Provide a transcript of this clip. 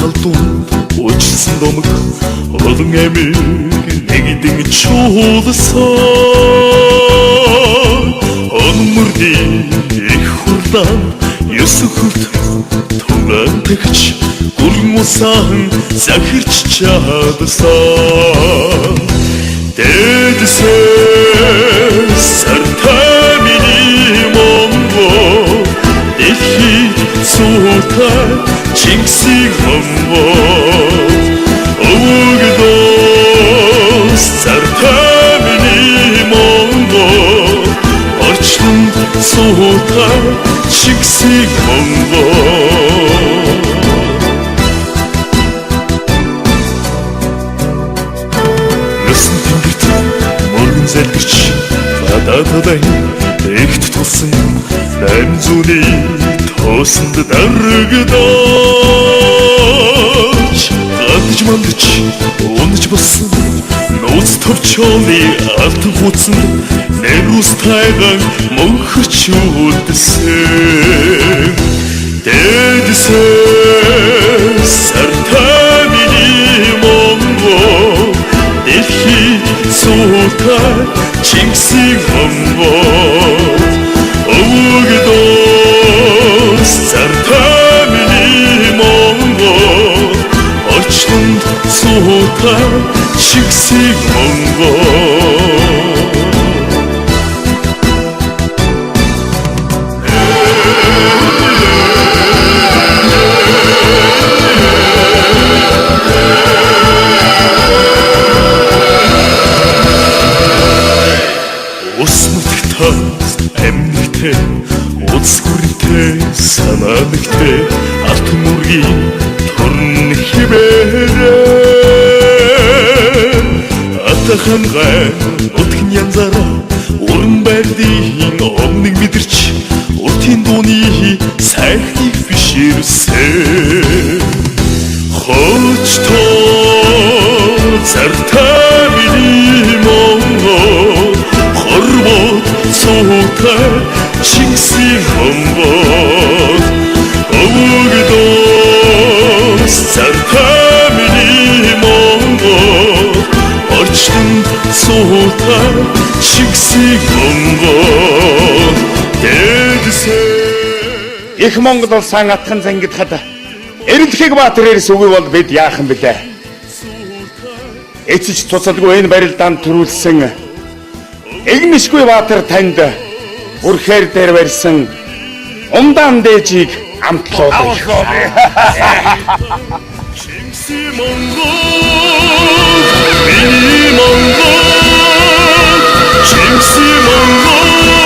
талдуунд уучлсан домог олон амиг нэгдэн чуулсан өнмөрний их хурлаан ёсөхөд тугаантагч гүрэн усан захирч чадсан дэдсэн сартай миний Монгол дэлхийд суутай Чингисийн хомбот өвгдөөс сартай миний Монгол орчлонд суутай Чингисийн хомбот Нүсэн тэнгэрт мөргөн залгирч гадаадаа ихт тулсан 800-ны тоосонд дарагдаж гадж мандж унаж болсон нууц төвчөөний алт хууцсан нэрус тайган мөнхөч үлдсэн дэдсэн сартай миний Монгол дэлхийд суутай Чингисийн хомбот өвгдөөс сартай миний Монгол орчлонд суутай Чингисийн хомбот Эмнэгтэй, уцгүртэй, санаанэгтэй алтан мөргийн төрн хибээрээ атахан гай утгын янзаараа уран байрдын омныг мэдэрч уртын дууны сайхныг биширсэн хочтоо цартай миний Монгол хорвот суутай Чингисийн хомбот өвгдөөс цартай миний Монгол орчлонд суутай Чингисийн хомбот дэдсэн Их Монгол улсын атхан зангидхад Эрэлхийг Баатар эрс үгүй бол бид яахан билээ. Эцэж цуцалгүй энэ барилдаанд төрүүлсэн Игнишгүй Баатар танд бүрхээр дээр барьсан умдаан дээжийг амтлуулъя. Чингисийн Монгол, миний Монгол, Чингисийн Монгол